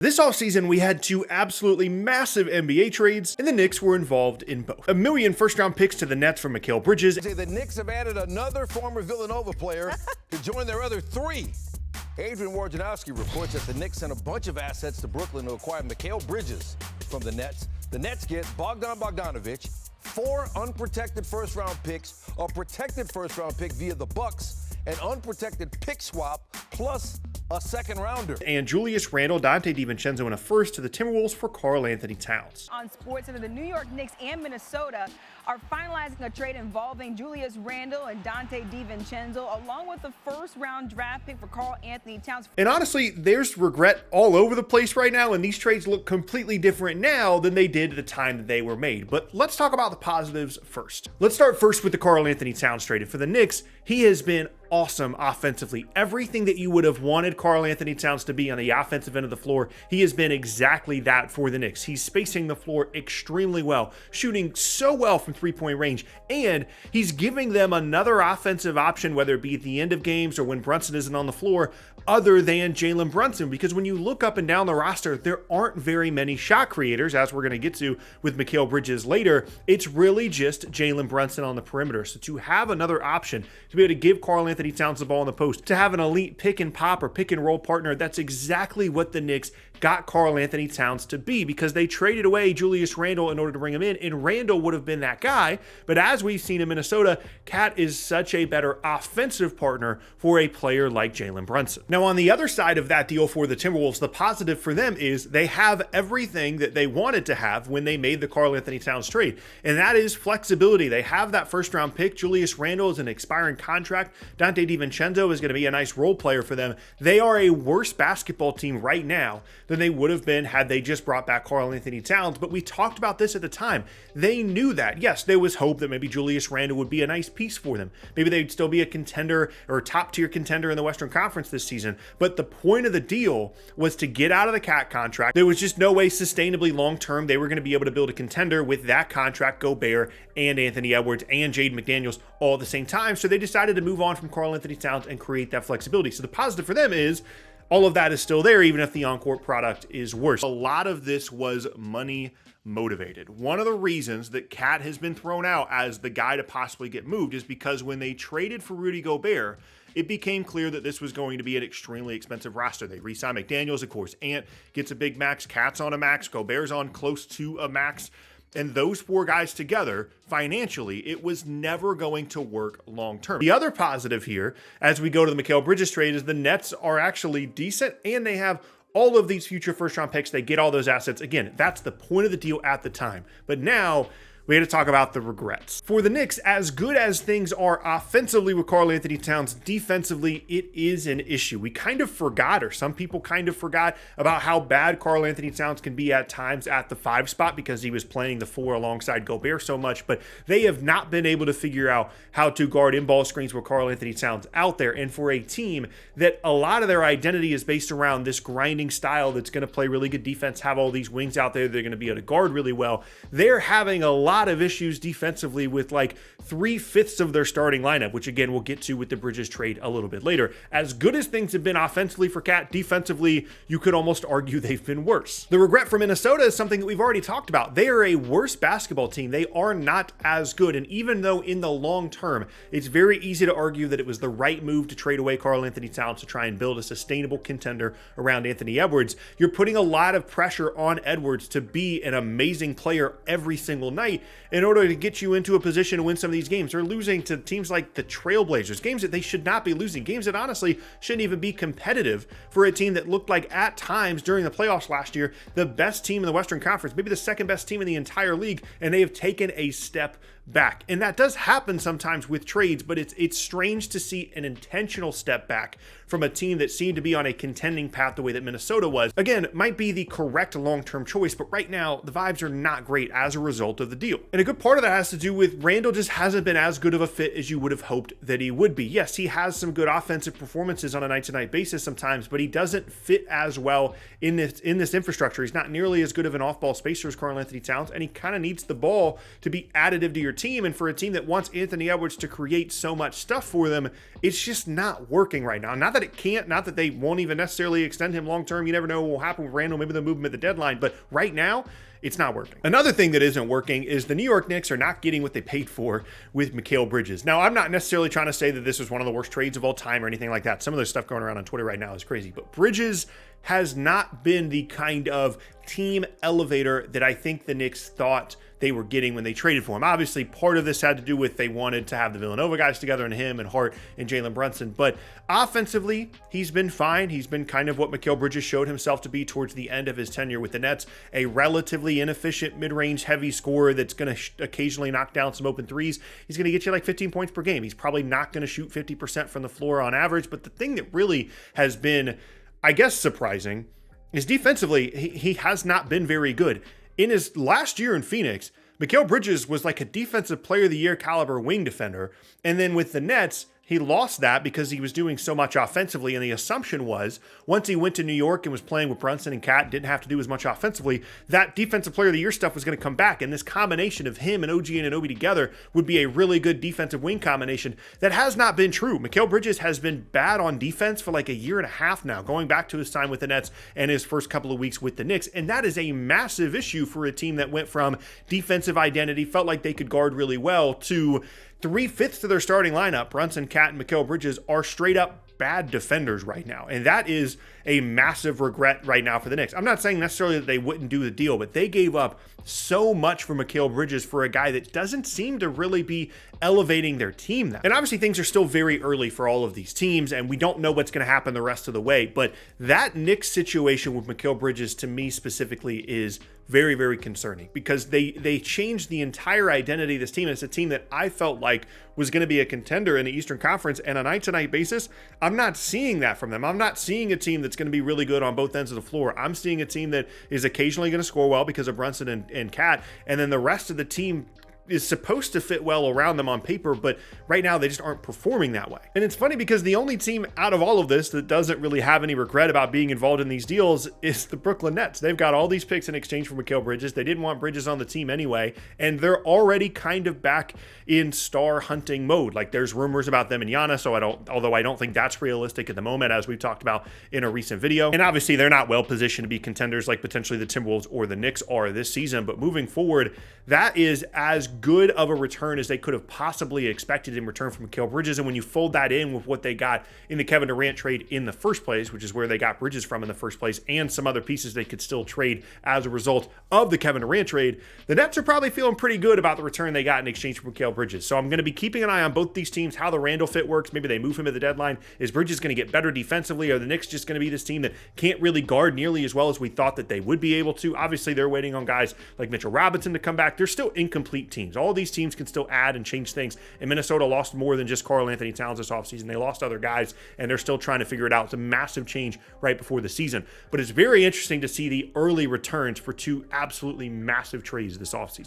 This offseason, we had two absolutely massive NBA trades, and the Knicks were involved in both. $1 million first-round picks to the Nets for Mikal Bridges. The Knicks have added another former Villanova player to join their other three. Adrian Wojnarowski reports that the Knicks sent a bunch of assets to Brooklyn to acquire Mikal Bridges from the Nets. The Nets get Bogdan Bogdanovic, 4 unprotected first-round picks, a protected first-round pick via the Bucks, an unprotected pick swap, plus a second-rounder. And Julius, Randle, Donte DiVincenzo, and a first to the Timberwolves for Karl Anthony Towns. On SportsCenter, the New York Knicks and Minnesota are finalizing a trade involving Julius Randle and Donte DiVincenzo, along with the first-round draft pick for Karl Anthony Towns. And honestly, there's regret all over the place right now, and these trades look completely different now than they did at the time that they were made. But let's talk about the positives first. Let's start first with the Karl Anthony Towns trade. For the Knicks, he has been awesome offensively. Everything that you would have wanted Karl Anthony Towns to be on the offensive end of the floor, he has been exactly that for the Knicks. He's spacing the floor extremely well, shooting so well from three-point range, and he's giving them another offensive option, whether it be at the end of games or when Brunson isn't on the floor, other than Jalen Brunson, because when you look up and down the roster, there aren't very many shot creators, as we're going to get to with Mikal Bridges later. It's really just Jalen Brunson on the perimeter. So to have another option, to be able to give Karl Anthony Towns the ball in the post, to have an elite pick and pop or pick and roll partner, that's exactly what the Knicks got Karl Anthony Towns to be, because they traded away Julius Randle in order to bring him in, and Randle would have been that guy. But as we've seen in Minnesota, Cat is such a better offensive partner for a player like Jalen Brunson. Now, on the other side of that deal for the Timberwolves, the positive for them is they have everything that they wanted to have when they made the Karl Anthony Towns trade, and that is flexibility. They have that first-round pick. Julius Randle is an expiring contract. Donte DiVincenzo is going to be a nice role player for them. They are a worse basketball team right now than they would have been had they just brought back Karl Anthony Towns, but we talked about this at the time. They knew that. Yes, there was hope that maybe Julius Randle would be a nice piece for them. Maybe they'd still be a contender or a top-tier contender in the Western Conference this season, but the point of the deal was to get out of the Cat contract. There was just no way sustainably long-term they were going to be able to build a contender with that contract, Gobert and Anthony Edwards and Jaden McDaniels all at the same time, so they decided to move on from Karl Anthony Towns and create that flexibility. So the positive for them is all of that is still there, even if the on-court product is worse. A lot of this was money motivated. One of the reasons that Cat has been thrown out as the guy to possibly get moved is because when they traded for Rudy Gobert, it became clear that this was going to be an extremely expensive roster. They re-signed McDaniels, of course. Ant gets a big max, Cat's on a max, Gobert's on close to a max. And those 4 guys together, financially, it was never going to work long-term. The other positive here, as we go to the Mikal Bridges trade, is the Nets are actually decent, and they have all of these future first-round picks. They get all those assets. Again, that's the point of the deal at the time. But now we had to talk about the regrets. For the Knicks, as good as things are offensively with Karl Anthony Towns, defensively, it is an issue. We kind of forgot, or some people kind of forgot, about how bad Karl Anthony Towns can be at times at the 5 spot because he was playing the 4 alongside Gobert so much, but they have not been able to figure out how to guard in-ball screens with Karl Anthony Towns out there. And for a team that a lot of their identity is based around this grinding style that's going to play really good defense, have all these wings out there, they're going to be able to guard really well, they're having a lot of issues defensively with like 3/5 of their starting lineup, which again we'll get to with the Bridges trade a little bit later. As good as things have been offensively for Cat, defensively you could almost argue they've been worse. The regret for Minnesota is something that we've already talked about. They are a worse basketball team. They are not as good, and even though in the long term it's very easy to argue that it was the right move to trade away Karl Anthony Towns to try and build a sustainable contender around Anthony Edwards, you're putting a lot of pressure on Edwards to be an amazing player every single night in order to get you into a position to win some of these games. They're losing to teams like the Trailblazers, games that they should not be losing, games that honestly shouldn't even be competitive for a team that looked like at times during the playoffs last year the best team in the Western Conference, maybe the second best team in the entire league, and they have taken a step back. And that does happen sometimes with trades, but it's strange to see an intentional step back from a team that seemed to be on a contending path the way that Minnesota was. Again, might be the correct long-term choice, but right now the vibes are not great as a result of the deal. And a good part of that has to do with Randle just hasn't been as good of a fit as you would have hoped that he would be. Yes, he has some good offensive performances on a night-to-night basis sometimes, but he doesn't fit as well in this infrastructure. He's not nearly as good of an off-ball spacer as Karl Anthony Towns, and he kind of needs the ball to be additive to your team, and for a team that wants Anthony Edwards to create so much stuff for them, it's just not working right now. Not that it can't, not that they won't even necessarily extend him long term. You never know what will happen with Randle. Maybe they'll move him at the deadline, but right now, it's not working. Another thing that isn't working is the New York Knicks are not getting what they paid for with Mikal Bridges. Now, I'm not necessarily trying to say that this was one of the worst trades of all time or anything like that. Some of the stuff going around on Twitter right now is crazy, but Bridges has not been the kind of team elevator that I think the Knicks thought they were getting when they traded for him. Obviously, part of this had to do with they wanted to have the Villanova guys together, and him and Hart and Jalen Brunson. But offensively, he's been fine. He's been kind of what Mikal Bridges showed himself to be towards the end of his tenure with the Nets, a relatively inefficient mid-range heavy scorer that's going to occasionally knock down some open threes. He's going to get you like 15 points per game. He's probably not going to shoot 50% from the floor on average. But the thing that really has been, I guess, surprising is defensively, he has not been very good. In his last year in Phoenix, Mikal Bridges was like a defensive player of the year caliber wing defender. And then with the Nets, he lost that because he was doing so much offensively. And the assumption was once he went to New York and was playing with Brunson and Cat, didn't have to do as much offensively, that defensive player of the year stuff was going to come back. And this combination of him and OG Anunoby together would be a really good defensive wing combination. That has not been true. Mikal Bridges has been bad on defense for like a year and a half now, going back to his time with the Nets and his first couple of weeks with the Knicks. And that is a massive issue for a team that went from defensive identity, felt like they could guard really well, to 3/5 of their starting lineup, Brunson, Cat, and Mikal Bridges, are straight up bad defenders right now. And that is a massive regret right now for the Knicks. I'm not saying necessarily that they wouldn't do the deal, but they gave up so much for Mikal Bridges for a guy that doesn't seem to really be elevating their team now. And obviously things are still very early for all of these teams, and we don't know what's going to happen the rest of the way. But that Knicks situation with Mikal Bridges, to me specifically, is very, very concerning because they changed the entire identity of this team. It's a team that I felt like was going to be a contender in the Eastern Conference, and on a night-to-night basis, I'm not seeing that from them. I'm not seeing a team that's going to be really good on both ends of the floor. I'm seeing a team that is occasionally going to score well because of Brunson and Cat, and then the rest of the team is supposed to fit well around them on paper, but right now they just aren't performing that way. And it's funny because the only team out of all of this that doesn't really have any regret about being involved in these deals is the Brooklyn Nets. They've got all these picks in exchange for Mikal Bridges. They didn't want Bridges on the team anyway, and they're already kind of back in star hunting mode. Like there's rumors about them and Giannis, although I don't think that's realistic at the moment, as we've talked about in a recent video. And obviously they're not well positioned to be contenders like potentially the Timberwolves or the Knicks are this season, but moving forward, that is as good of a return as they could have possibly expected in return from Mikal Bridges. And when you fold that in with what they got in the Kevin Durant trade in the first place, which is where they got Bridges from in the first place, and some other pieces they could still trade as a result of the Kevin Durant trade, the Nets are probably feeling pretty good about the return they got in exchange for Mikal Bridges. So I'm going to be keeping an eye on both these teams, how the Randle fit works. Maybe they move him at the deadline. Is Bridges going to get better defensively? Are the Knicks just going to be this team that can't really guard nearly as well as we thought that they would be able to? Obviously, they're waiting on guys like Mitchell Robinson to come back. They're still incomplete teams. All these teams can still add and change things. And Minnesota lost more than just Karl Anthony Towns this offseason. They lost other guys, and they're still trying to figure it out. It's a massive change right before the season. But it's very interesting to see the early returns for two absolutely massive trades this offseason.